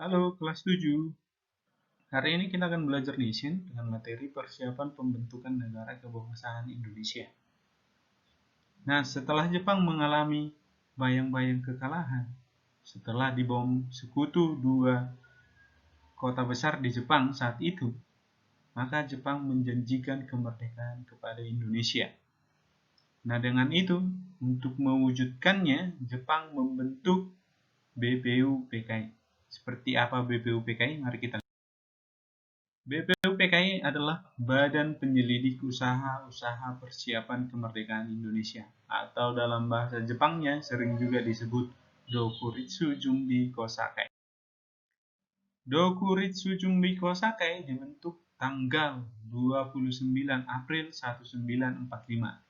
Halo, kelas 7. Hari ini kita akan belajar nation dengan materi persiapan pembentukan negara kebangsaan Indonesia. Nah, setelah Jepang mengalami bayang-bayang kekalahan, setelah dibom sekutu dua kota besar di Jepang saat itu, maka Jepang menjanjikan kemerdekaan kepada Indonesia. Nah, dengan itu, untuk mewujudkannya, Jepang membentuk BPUPKI. Seperti apa BPUPKI? Mari kita lihat. BPUPKI adalah Badan Penyelidik Usaha-Usaha Persiapan Kemerdekaan Indonesia, atau dalam bahasa Jepangnya sering juga disebut Dokuritsu Jumbi Kosakai. Dokuritsu Jumbi Kosakai dibentuk tanggal 29 April 1945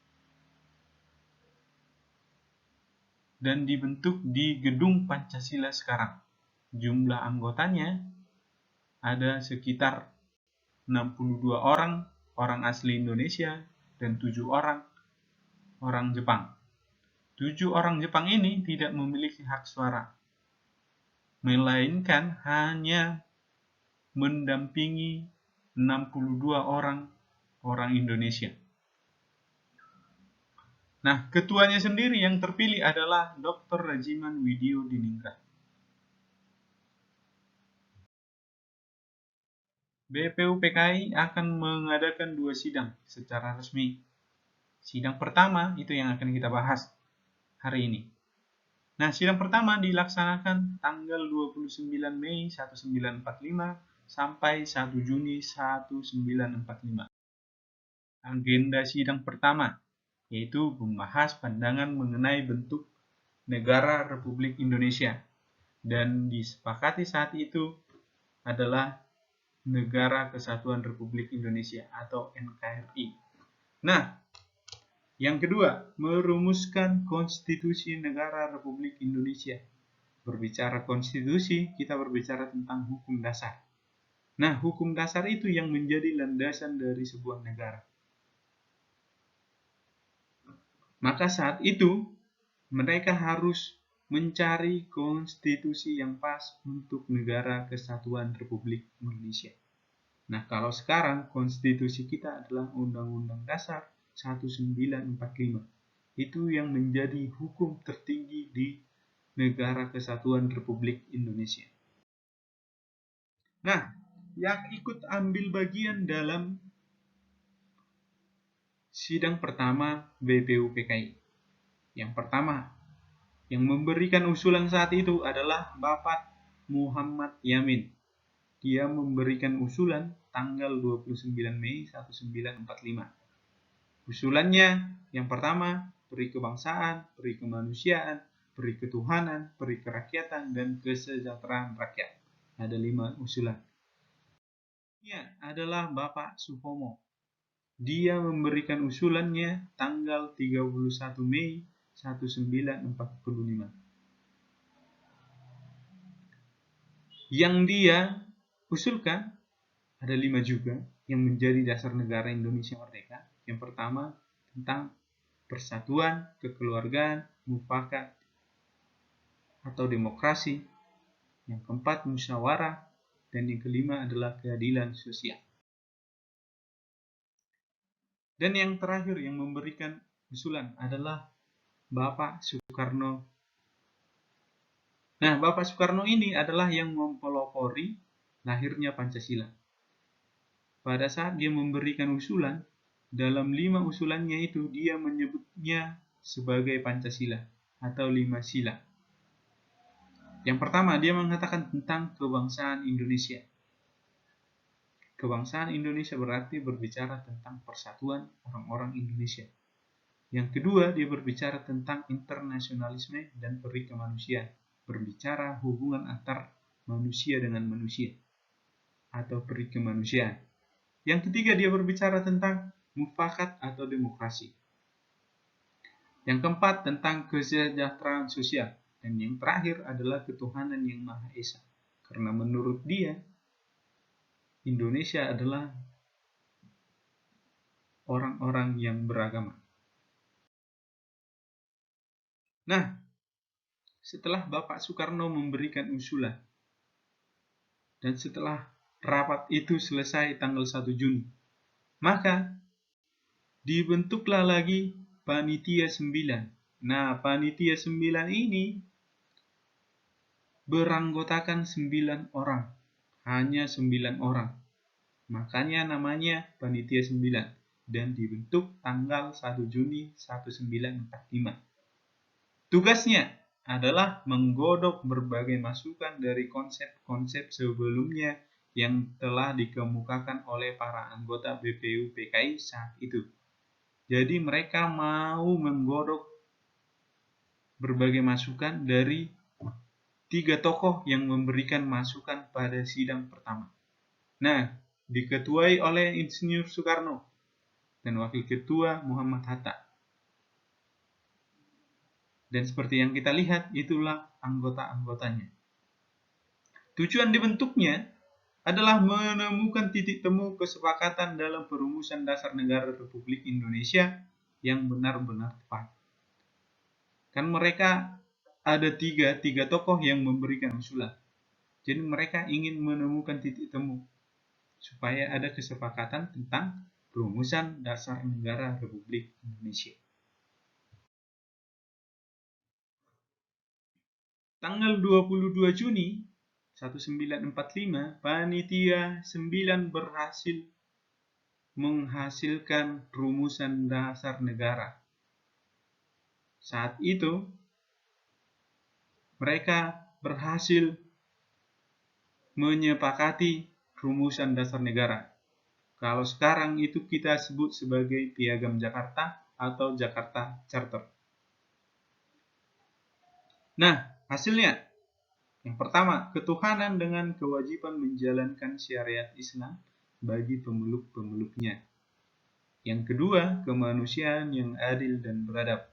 dan dibentuk di Gedung Pancasila sekarang. Jumlah anggotanya ada sekitar 62 orang asli Indonesia, dan 7 orang Jepang. 7 orang Jepang ini tidak memiliki hak suara, melainkan hanya mendampingi 62 orang Indonesia. Nah, ketuanya sendiri yang terpilih adalah Dr. Rajiman Widyo Diningrat. BPUPKI akan mengadakan 2 sidang secara resmi. Sidang pertama itu yang akan kita bahas hari ini. Nah, sidang pertama dilaksanakan tanggal 29 Mei 1945 sampai 1 Juni 1945. Agenda sidang pertama yaitu membahas pandangan mengenai bentuk negara Republik Indonesia, dan disepakati saat itu adalah Negara Kesatuan Republik Indonesia atau NKRI. Nah, yang kedua, merumuskan konstitusi negara Republik Indonesia. Berbicara konstitusi, kita berbicara tentang hukum dasar. Nah, hukum dasar itu yang menjadi landasan dari sebuah negara. Maka saat itu, mereka harus mencari konstitusi yang pas untuk Negara Kesatuan Republik Indonesia. Nah, kalau sekarang konstitusi kita adalah Undang-Undang Dasar 1945. Itu yang menjadi hukum tertinggi di Negara Kesatuan Republik Indonesia. Nah, yang ikut ambil bagian dalam sidang pertama BPUPKI. Yang pertama, yang memberikan usulan saat itu adalah Bapak Muhammad Yamin. Dia memberikan usulan tanggal 29 Mei 1945. Usulannya yang pertama, peri kebangsaan, peri kemanusiaan, peri ketuhanan, peri kerakyatan, dan kesejahteraan rakyat. Ada 5 usulan. Ini adalah Bapak Suhomo. Dia memberikan usulannya tanggal 31 Mei 1945. Yang dia usulkan ada 5 juga yang menjadi dasar negara Indonesia merdeka. Yang pertama tentang persatuan, kekeluargaan, mufakat atau demokrasi. Yang keempat musyawarah, dan yang kelima adalah keadilan sosial. Dan yang terakhir yang memberikan usulan adalah Bapak Soekarno. Nah, Bapak Soekarno ini adalah yang mempelopori lahirnya Pancasila. Pada saat dia memberikan usulan, dalam 5 usulannya itu dia menyebutnya sebagai Pancasila atau 5 sila. Yang pertama, dia mengatakan tentang kebangsaan Indonesia. Kebangsaan Indonesia berarti berbicara tentang persatuan orang-orang Indonesia. Yang kedua, dia berbicara tentang internasionalisme dan peri kemanusiaan. Berbicara hubungan antar manusia dengan manusia atau peri kemanusiaan. Yang ketiga, dia berbicara tentang mufakat atau demokrasi. Yang keempat, tentang kesejahteraan sosial. Dan yang terakhir adalah ketuhanan yang Maha Esa. Karena menurut dia, Indonesia adalah orang-orang yang beragama. Nah, setelah Bapak Soekarno memberikan usulan Dan setelah rapat itu selesai tanggal 1 Juni, maka dibentuklah lagi Panitia 9. Nah, Panitia 9 ini beranggotakan 9 orang. Hanya 9 orang. Makanya namanya Panitia 9. Dan dibentuk tanggal 1 Juni 1945. Tugasnya adalah menggodok berbagai masukan dari konsep-konsep sebelumnya yang telah dikemukakan oleh para anggota BPU PKI saat itu. Jadi mereka mau menggodok berbagai masukan dari 3 tokoh yang memberikan masukan pada sidang pertama. Nah, diketuai oleh Insinyur Soekarno dan Wakil Ketua Muhammad Hatta. Dan seperti yang kita lihat, itulah anggota-anggotanya. Tujuan dibentuknya adalah menemukan titik temu kesepakatan dalam perumusan dasar negara Republik Indonesia yang benar-benar tepat. Kan mereka ada tiga tokoh yang memberikan usulan. Jadi mereka ingin menemukan titik temu supaya ada kesepakatan tentang perumusan dasar negara Republik Indonesia. Tanggal 22 Juni 1945, Panitia 9 berhasil menghasilkan rumusan dasar negara. Saat itu, mereka berhasil menyepakati rumusan dasar negara. Kalau sekarang itu kita sebut sebagai Piagam Jakarta atau Jakarta Charter. Nah, hasilnya yang pertama, ketuhanan dengan kewajiban menjalankan syariat Islam bagi pemeluk-pemeluknya. Yang kedua, kemanusiaan yang adil dan beradab.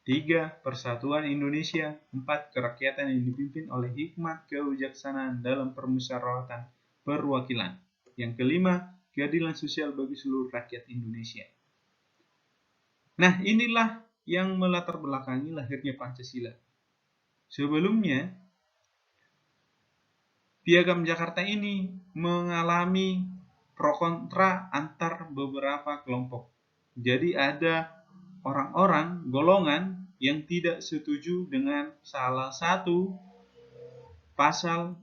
3. Persatuan Indonesia. 4. Kerakyatan yang dipimpin oleh hikmat kewijaksanaan dalam permusyawaratan perwakilan. Yang kelima, keadilan sosial bagi seluruh rakyat Indonesia. Nah, inilah yang melatar belakangi lahirnya Pancasila. Sebelumnya, Piagam Jakarta ini mengalami pro kontra antar beberapa kelompok. Jadi ada orang-orang, golongan yang tidak setuju dengan salah satu pasal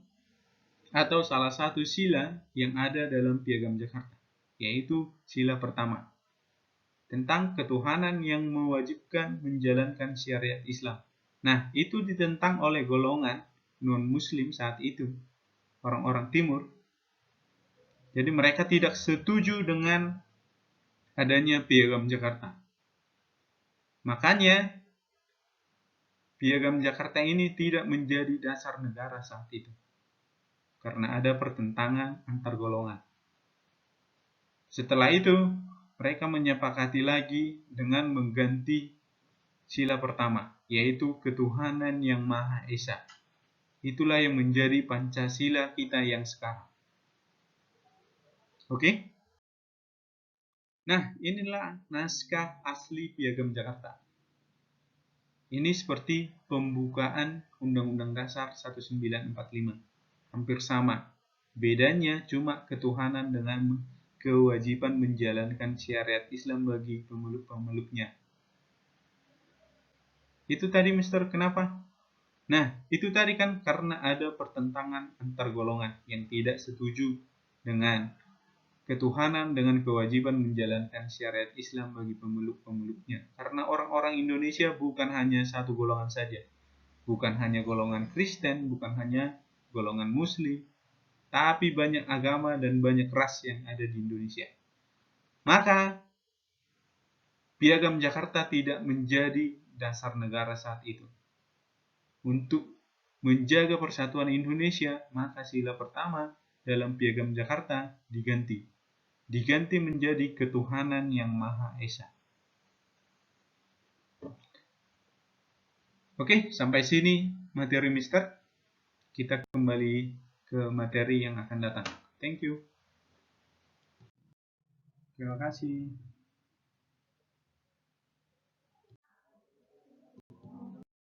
atau salah satu sila yang ada dalam Piagam Jakarta, yaitu sila pertama, tentang ketuhanan yang mewajibkan menjalankan syariat Islam. Nah, itu ditentang oleh golongan non-muslim saat itu, orang-orang timur. Jadi mereka tidak setuju dengan adanya Piagam Jakarta. Makanya Piagam Jakarta ini tidak menjadi dasar negara saat itu, karena ada pertentangan antar golongan. Setelah itu, mereka menyepakati lagi dengan mengganti sila pertama, yaitu ketuhanan yang Maha Esa. Itulah yang menjadi Pancasila kita yang sekarang. Oke? Nah, inilah naskah asli Piagam Jakarta. Ini seperti pembukaan Undang-Undang Dasar 1945. Hampir sama. Bedanya cuma ketuhanan dengan kewajiban menjalankan syariat Islam bagi pemeluk-pemeluknya. Itu tadi, Mister, kenapa? Nah, itu tadi kan karena ada pertentangan antar golongan yang tidak setuju dengan ketuhanan dengan kewajiban menjalankan syariat Islam bagi pemeluk-pemeluknya. Karena orang-orang Indonesia bukan hanya satu golongan saja. Bukan hanya golongan Kristen, bukan hanya golongan Muslim, tapi banyak agama dan banyak ras yang ada di Indonesia. Maka, Piagam Jakarta tidak menjadi dasar negara saat itu. Untuk menjaga persatuan Indonesia, maka sila pertama dalam Piagam Jakarta diganti menjadi ketuhanan yang Maha Esa. Oke, sampai sini materi Mister. Kita kembali ke materi yang akan datang. Thank you. Terima kasih.